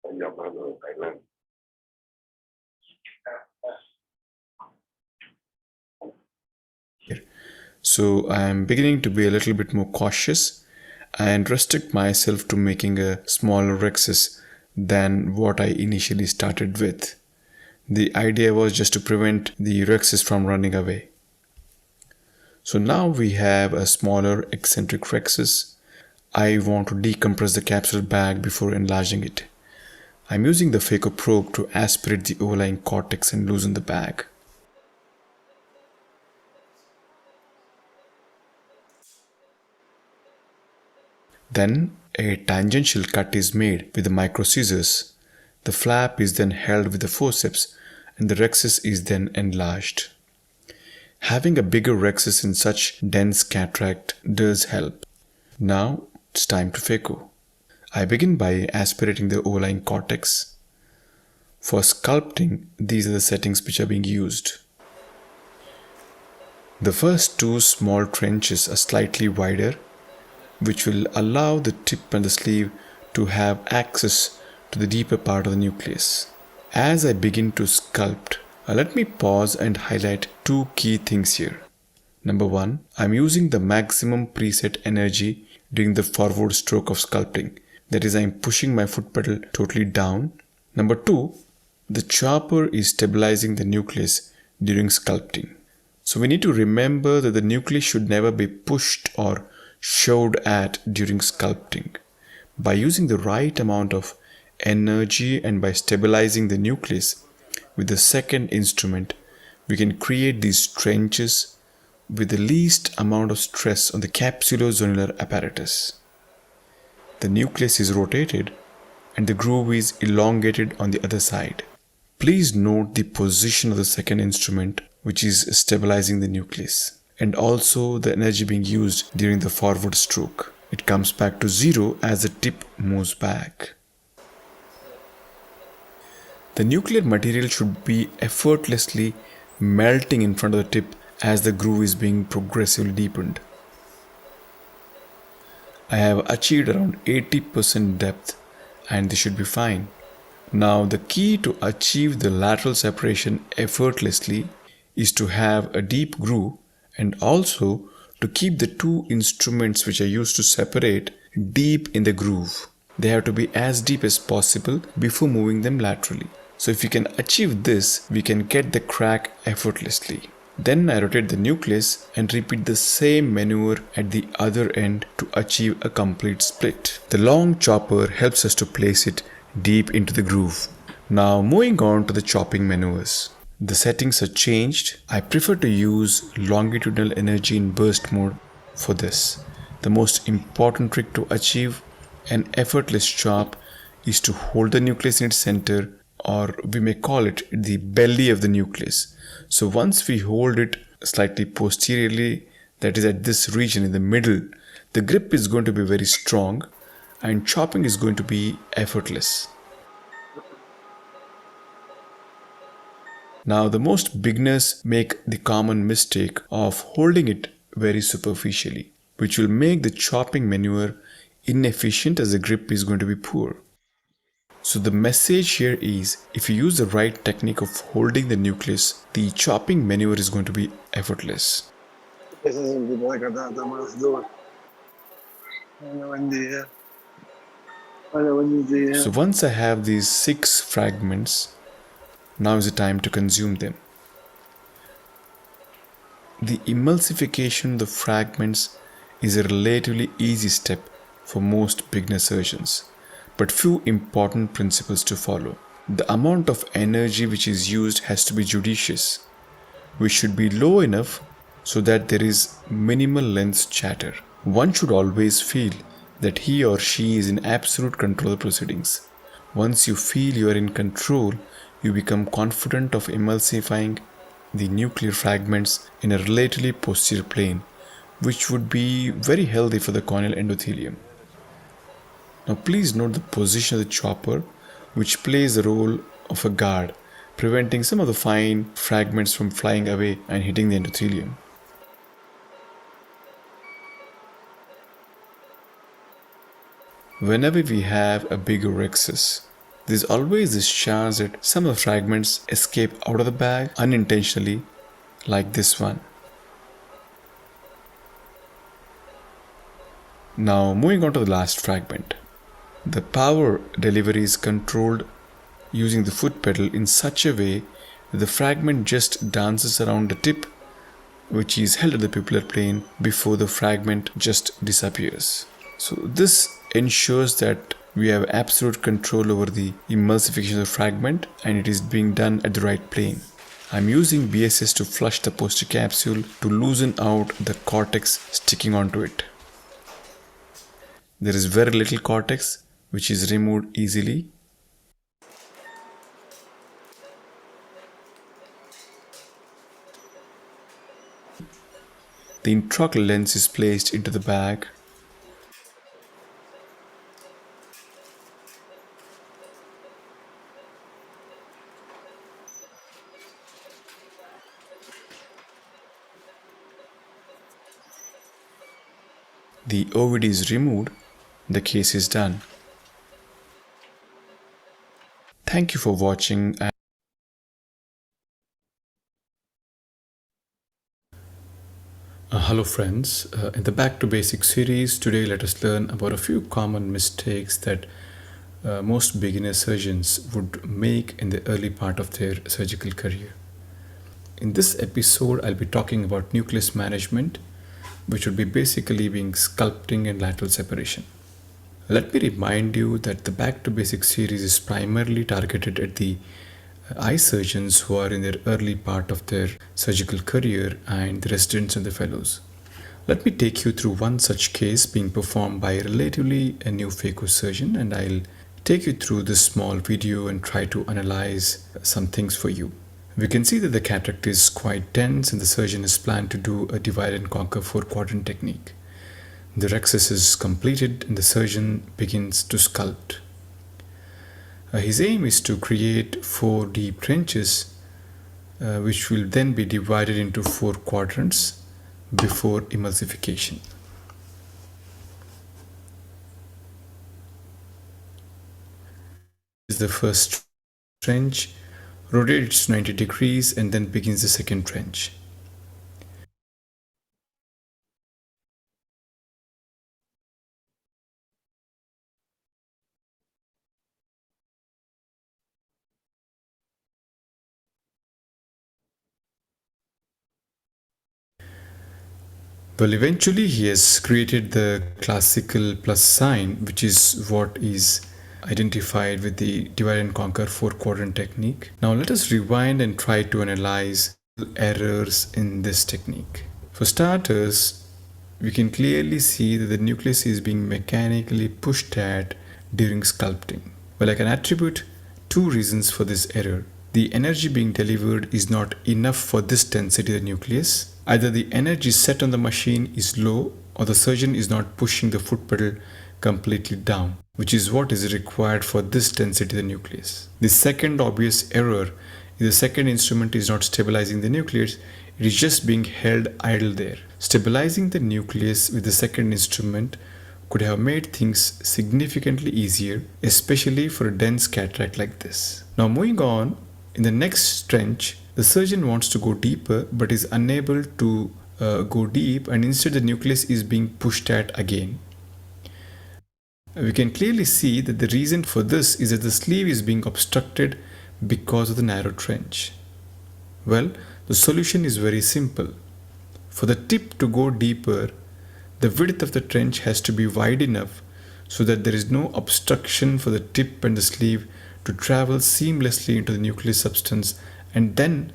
Thailand. So I am beginning to be a little bit more cautious and restrict myself to making a smaller rhexis than what I initially started with. The idea was just to prevent the rhexis from running away. So now we have a smaller eccentric rhexis. I want to decompress the capsule bag before enlarging it. I'm using the phaco probe to aspirate the overlying cortex and loosen the bag. Then a tangential cut is made with the micro scissors. The flap is then held with the forceps and the rhexis is then enlarged. Having a bigger rhexis in such dense cataract does help. Now it's time to phaco. I begin by aspirating the overlying cortex. For sculpting, these are the settings which are being used. The first two small trenches are slightly wider, which will allow the tip and the sleeve to have access to the deeper part of the nucleus. As I begin to sculpt, let me pause and highlight two key things here. Number one, I'm using the maximum preset energy during the forward stroke of sculpting. That is, I'm pushing my foot pedal totally down. Number two, the chopper is stabilizing the nucleus during sculpting. So we need to remember that the nucleus should never be pushed or shoved at during sculpting. By using the right amount of energy and by stabilizing the nucleus with the second instrument, we can create these trenches with the least amount of stress on the capsulozonular apparatus. The nucleus is rotated and the groove is elongated on the other side. Please note the position of the second instrument, which is stabilizing the nucleus, and also the energy being used during the forward stroke. It comes back to zero as the tip moves back. The nuclear material should be effortlessly melting in front of the tip as the groove is being progressively deepened. I have achieved around 80% depth and this should be fine. Now the key to achieve the lateral separation effortlessly is to have a deep groove and also to keep the two instruments which are used to separate deep in the groove. They have to be as deep as possible before moving them laterally. So if we can achieve this, we can get the crack effortlessly. Then I rotate the nucleus and repeat the same maneuver at the other end to achieve a complete split. The long chopper helps us to place it deep into the groove. Now moving on to the chopping maneuvers. The settings are changed. I prefer to use longitudinal energy in burst mode for this. The most important trick to achieve an effortless chop is to hold the nucleus in its center, or we may call it the belly of the nucleus. So once we hold it slightly posteriorly, that is at this region in the middle, the grip is going to be very strong and chopping is going to be effortless. Now the most beginners make the common mistake of holding it very superficially, which will make the chopping maneuver inefficient as the grip is going to be poor. So the message here is, if you use the right technique of holding the nucleus, the chopping maneuver is going to be effortless. Ese es el tipo de catata más duro. Hola, buen día. Hola, buenos días. So once I have these 6 fragments, now is the time to consume them. The emulsification of the fragments is a relatively easy step for most beginner surgeons, but few important principles to follow. The amount of energy which is used has to be judicious, which should be low enough so that there is minimal lens chatter. One should always feel that he or she is in absolute control of proceedings. Once you feel you are in control, you become confident of emulsifying the nuclear fragments in a relatively posterior plane, which would be very healthy for the corneal endothelium. Now please note the position of the chopper, which plays the role of a guard, preventing some of the fine fragments from flying away and hitting the endothelium. Whenever we have a bigger excess, there's always this chance that some of the fragments escape out of the bag unintentionally, like this one. Now moving on to the last fragment. The power delivery is controlled using the foot pedal in such a way that the fragment just dances around the tip, which is held at the pupillar plane before the fragment just disappears. So this ensures that we have absolute control over the emulsification of the fragment, and it is being done at the right plane. I'm using BSS to flush the posterior capsule to loosen out the cortex sticking onto it. There is very little cortex which is removed easily. The intraocular lens is placed into the bag. The OVD is removed. The case is done. Thank you for watching. Hello friends, in the Back to Basics series, today let us learn about a few common mistakes that most beginner surgeons would make in the early part of their surgical career. In this episode, I'll be talking about nucleus management, which would be basically being sculpting and lateral separation. Let me remind you that the Back to Basics series is primarily targeted at the eye surgeons who are in their early part of their surgical career and the residents and the fellows. Let me take you through one such case being performed by a relatively new phaco surgeon, and I'll take you through this small video and try to analyze some things for you. We can see that the cataract is quite dense and the surgeon has planned to do a divide and conquer 4-quadrant technique. The rhexis is completed and the surgeon begins to sculpt. His aim is to create 4 deep trenches which will then be divided into 4 quadrants before emulsification. This is the first trench, rotates 90 degrees and then begins the second trench. Well, eventually he has created the classical plus sign, which is what is identified with the divide and conquer 4-quadrant technique. Now let us rewind and try to analyze errors in this technique. For starters, we can clearly see that the nucleus is being mechanically pushed at during sculpting. Well, I can attribute 2 reasons for this error. The energy being delivered is not enough for this density of the nucleus. Either the energy set on the machine is low or the surgeon is not pushing the foot pedal completely down, which is what is required for this density of the nucleus. The second obvious error is the second instrument is not stabilizing the nucleus, it is just being held idle there. Stabilizing the nucleus with the second instrument could have made things significantly easier, especially for a dense cataract like this. Now moving on, in the next trench, the surgeon wants to go deeper but is unable to go deep, and instead the nucleus is being pushed at again. We can clearly see that the reason for this is that the sleeve is being obstructed because of the narrow trench. Well, the solution is very simple. For the tip to go deeper, the width of the trench has to be wide enough so that there is no obstruction for the tip and the sleeve to travel seamlessly into the nucleus substance, and then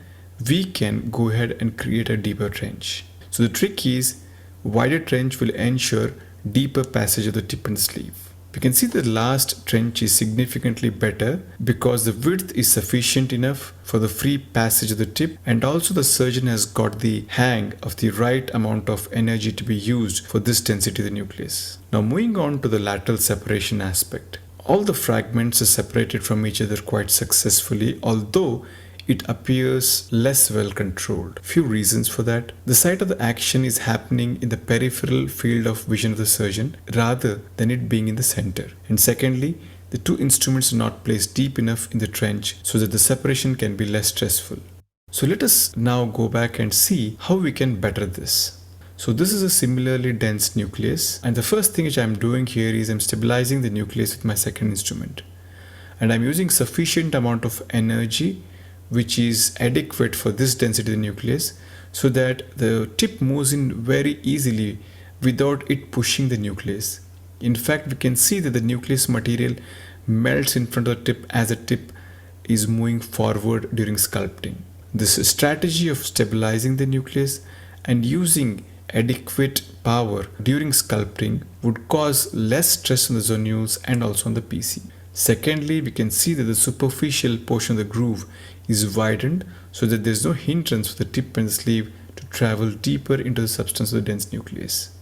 we can go ahead and create a deeper trench. So the trick is, wider trench will ensure deeper passage of the tip and sleeve. We can see the last trench is significantly better because the width is sufficient enough for the free passage of the tip, and also the surgeon has got the hang of the right amount of energy to be used for this density of the nucleus. Now moving on to the lateral separation aspect. All the fragments are separated from each other quite successfully, although it appears less well controlled. Few reasons for that. The site of the action is happening in the peripheral field of vision of the surgeon rather than it being in the center. And secondly, the two instruments are not placed deep enough in the trench so that the separation can be less stressful. So let us now go back and see how we can better this. So this is a similarly dense nucleus, and the first thing which I am doing here is I'm stabilizing the nucleus with my second instrument. And I'm using sufficient amount of energy which is adequate for this density of the nucleus so that the tip moves in very easily without it pushing the nucleus. In fact, we can see that the nucleus material melts in front of the tip as the tip is moving forward during sculpting. This strategy of stabilizing the nucleus and using adequate power during sculpting would cause less stress on the zonules and also on the PC. Secondly, we can see that the superficial portion of the groove is widened so that there is no hindrance for the tip and the sleeve to travel deeper into the substance of the dense nucleus.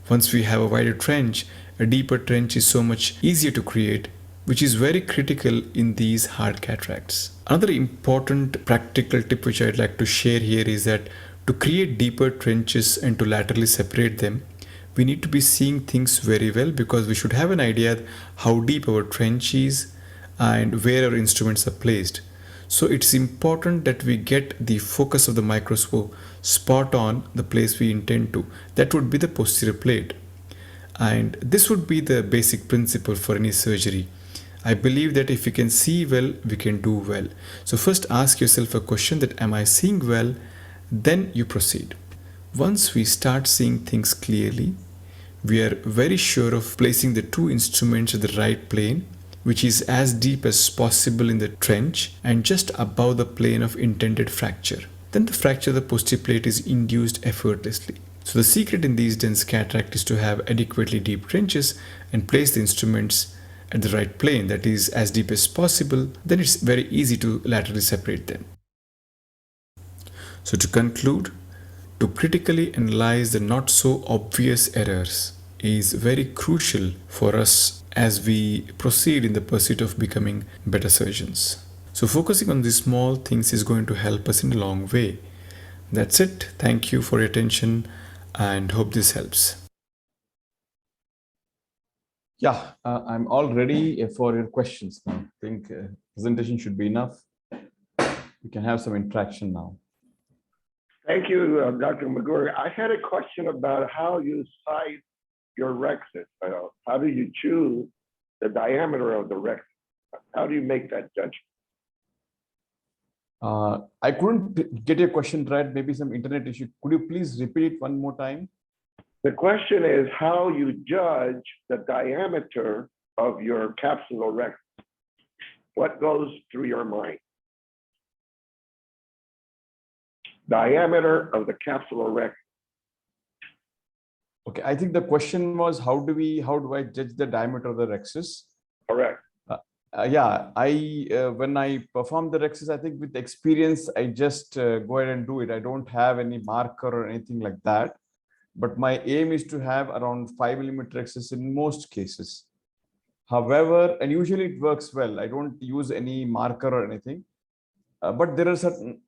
Once we have a wider trench, a deeper trench is so much easier to create, which is very critical in these hard cataracts. Another important practical tip which I'd like to share here is that to create deeper trenches and to laterally separate them, we need to be seeing things very well, because we should have an idea how deep our trench is and where our instruments are placed. So it's important that we get the focus of the microscope spot on the place we intend to. That would be the posterior plate. And this would be the basic principle for any surgery. I believe that if we can see well, we can do well. So first ask yourself a question that, am I seeing well? Then you proceed. Once we start seeing things clearly, we are very sure of placing the two instruments at the right plane, which is as deep as possible in the trench and just above the plane of intended fracture. Then the fracture of the posterior plate is induced effortlessly. So the secret in these dense cataract is to have adequately deep trenches and place the instruments at the right plane, that is as deep as possible. Then it's very easy to laterally separate them. So to conclude, to critically analyze the not so obvious errors is very crucial for us as we proceed in the pursuit of becoming better surgeons. So focusing on these small things is going to help us in a long way. That's it. Thank you for your attention and hope this helps. Yeah, I'm all ready for your questions now. I think presentation should be enough. We can have some interaction now. Thank you, Dr. Megur. I had a question about how you size your rexus. How do you choose the diameter of the rexus? How do you make that judgment? I couldn't get your question right. Maybe some internet issue. Could you please repeat it one more time? The question is how you judge the diameter of your capsular rectus. What goes through your mind? Diameter of the capsular rectus. Okay, I think the question was how do I judge the diameter of the rexus? Correct. Yeah, when I perform the rexus, I think with experience, I just go ahead and do it. I don't have any marker or anything like that. But my aim is to have around 5 mm rexus in most cases. However, and usually it works well. I don't use any marker or anything. But there are certain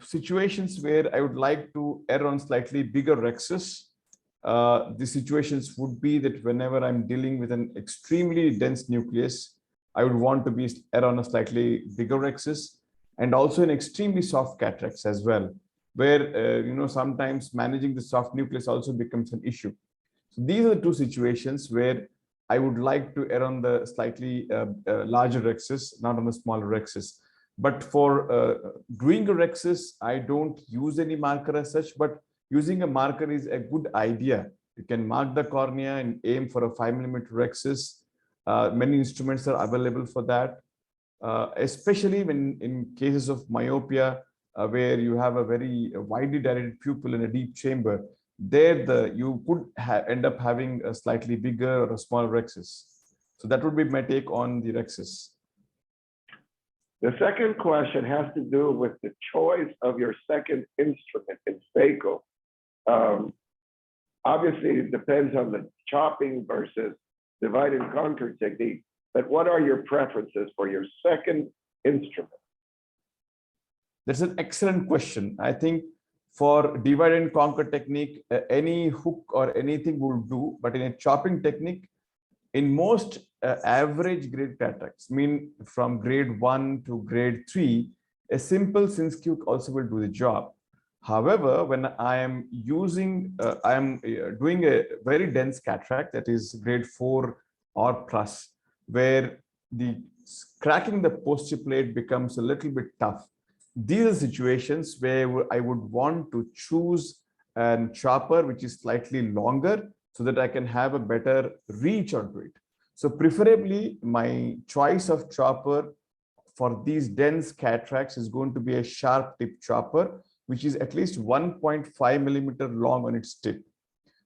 situations where I would like to err on slightly bigger rexus. The situations would be that whenever I'm dealing with an extremely dense nucleus, I would want to be err on a slightly bigger rexus, and also in extremely soft cataracts as well, where sometimes managing the soft nucleus also becomes an issue. So these are the two situations where I would like to err on the slightly larger rexus, not on the smaller rexus. But for doing a rexus, I don't use any marker as such, but using a marker is a good idea. You can mark the cornea and aim for a 5mm axis. Many instruments are available for that, especially when in cases of myopia, where you have a very widely dilated pupil in a deep chamber. There, you could end up having a slightly bigger or a smaller axis. So that would be my take on the axis. The second question has to do with the choice of your second instrument in phaco. Obviously, it depends on the chopping versus divide and conquer technique, but what are your preferences for your second instrument? That's an excellent question. I think for divide and conquer technique, any hook or anything will do, but in a chopping technique, in most average grade cataracts, mean from grade 1 to grade 3, a simple SINSQ also will do the job. However, when I am doing a very dense cataract, that is grade 4 or plus, where the cracking the posterior plate becomes a little bit tough. These are situations where I would want to choose a chopper which is slightly longer so that I can have a better reach onto it. So preferably my choice of chopper for these dense cataracts is going to be a sharp tip chopper, which is at least 1.5mm long on its tip.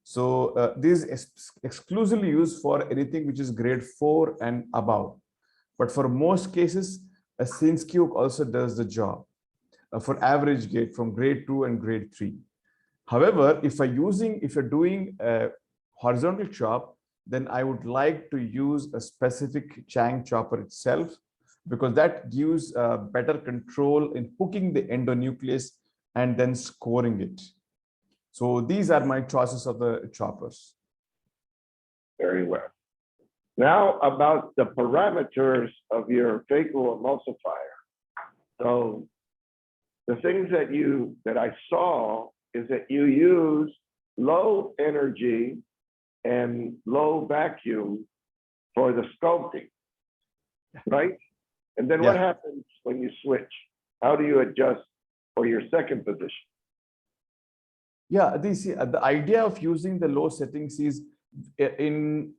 So this is exclusively used for anything which is grade 4 and above. But for most cases, a SINSQ also does the job for average grade from grade 2 and grade 3. However, if you're doing a horizontal chop, then I would like to use a specific Chang chopper itself, because that gives better control in hooking the endonucleus and then scoring it. So these are my choices of the choppers. Very well. Now about the parameters of your Facoemulsifier. So the things that I saw is that you use low energy and low vacuum for the sculpting, right? And then what happens when you switch? How do you adjust for your second position? Yeah, the idea of using the low settings is when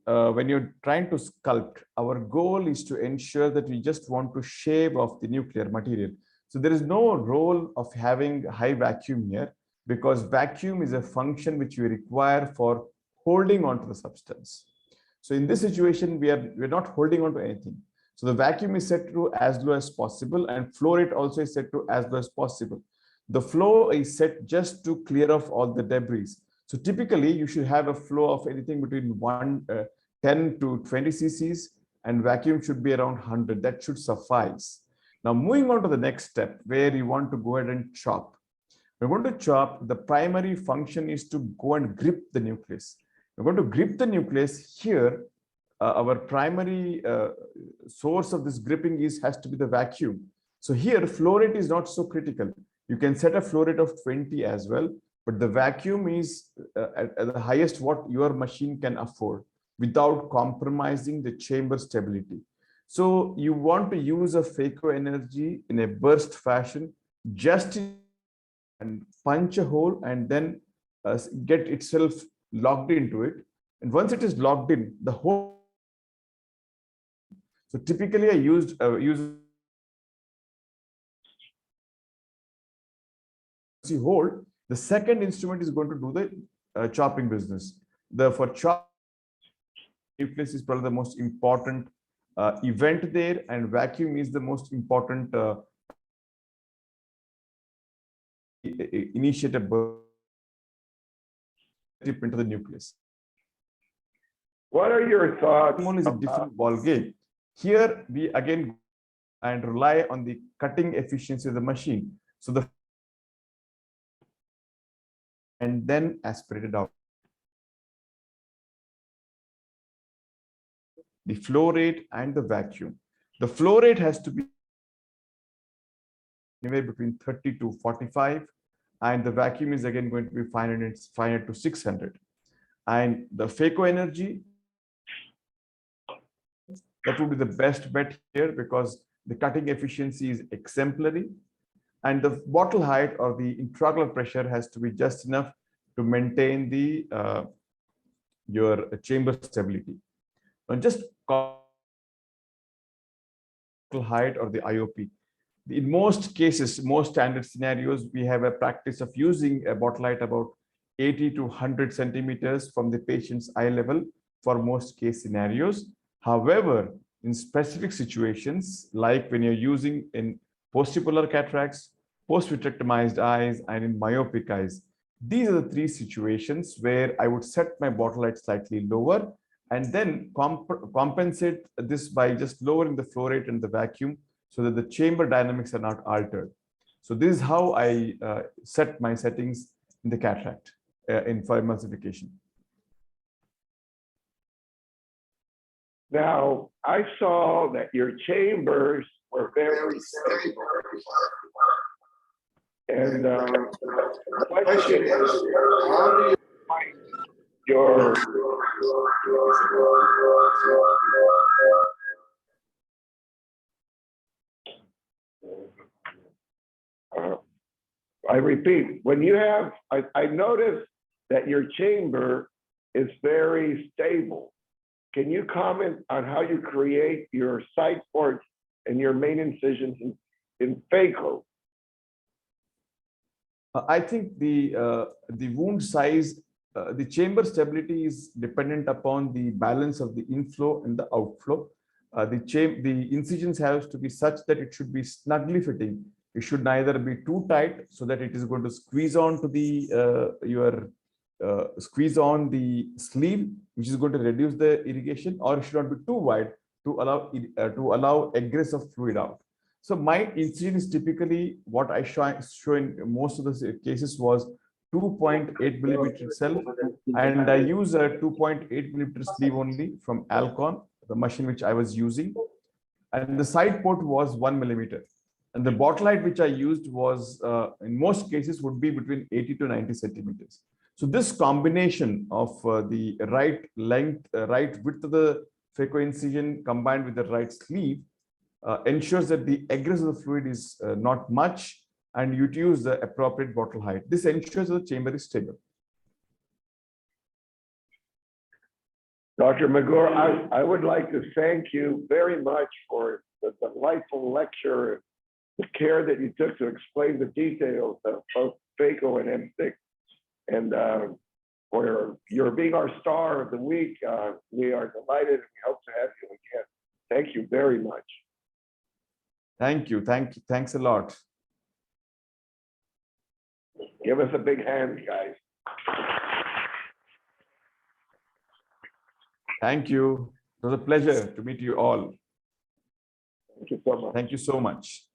you're trying to sculpt, our goal is to ensure that we just want to shave off the nuclear material. So there is no role of having high vacuum here, because vacuum is a function which we require for holding on to the substance. So in this situation, we're not holding on to anything. So the vacuum is set to as low as possible, and flow rate also is set to as low as possible. The flow is set just to clear off all the debris. So typically you should have a flow of anything between 10 to 20 cc's, and vacuum should be around 100. That should suffice. Now moving on to the next step, where you want to go ahead and chop. We're going to chop. The primary function is to go and grip the nucleus. We're going to grip the nucleus here. Our primary source of this gripping has to be the vacuum. So here flow rate is not so critical. You can set a flow rate of 20 as well, but the vacuum is at the highest what your machine can afford without compromising the chamber stability. So you want to use a phaco energy in a burst fashion, just and punch a hole and then get itself locked into it. And once it is locked in, the hole. So typically I use you hold, the second instrument is going to do the chopping business. For chop, nucleus is probably the most important event there, and vacuum is the most important initiated tip into the nucleus. What are your thoughts? One is a different ball game. Here we again and rely on the cutting efficiency of the machine. So and then aspirated out. The flow rate and the vacuum. The flow rate has to be anywhere between 30 to 45, and the vacuum is again going to be 500 to 600. And the phaco energy, that would be the best bet here, because the cutting efficiency is exemplary, and the bottle height or the intraocular pressure has to be just enough to maintain the your chamber stability. Now just height or the IOP. In most cases, most standard scenarios, we have a practice of using a bottle height about 80 to 100 centimeters from the patient's eye level for most case scenarios. However, in specific situations, like when you're using in post-polar cataracts, post-vitrectomized eyes, and in myopic eyes, these are the three situations where I would set my bottle height slightly lower and then compensate this by just lowering the flow rate and the vacuum so that the chamber dynamics are not altered. So this is how I set my settings in the cataract in facoemulsification. Now, I saw that your chambers were very stable. And the question is, how do you find your I repeat, when you have, I noticed that your chamber is very stable. Can you comment on how you create your side ports and your main incisions in phaco? I think the wound size, the chamber stability is dependent upon the balance of the inflow and the outflow. The incisions have to be such that it should be snugly fitting. It should neither be too tight so that it is going to squeeze on to the squeeze on the sleeve, which is going to reduce the irrigation, or it should not be too wide to allow egress of fluid out. So my incision is typically what I show in most of the cases was 2.8 millimeter itself, and I use a 2.8 millimeter sleeve only from Alcon, the machine which I was using, and the side port was 1 millimeter. And the bottle height which I used was, in most cases, would be between 80 to 90 centimeters. So this combination of the right length, right width of the phaco incision combined with the right sleeve ensures that the egress of the fluid is not much, and you use the appropriate bottle height. This ensures that the chamber is stable. Dr. Megur, I would like to thank you very much for the delightful lecture, the care that you took to explain the details of both phaco and MSICS. And for your being our star of the week, we are delighted and we hope to have you again. Thank you very much. Thank you. Thanks a lot. Give us a big hand, guys. Thank you. It was a pleasure to meet you all. Thank you so much. Thank you so much.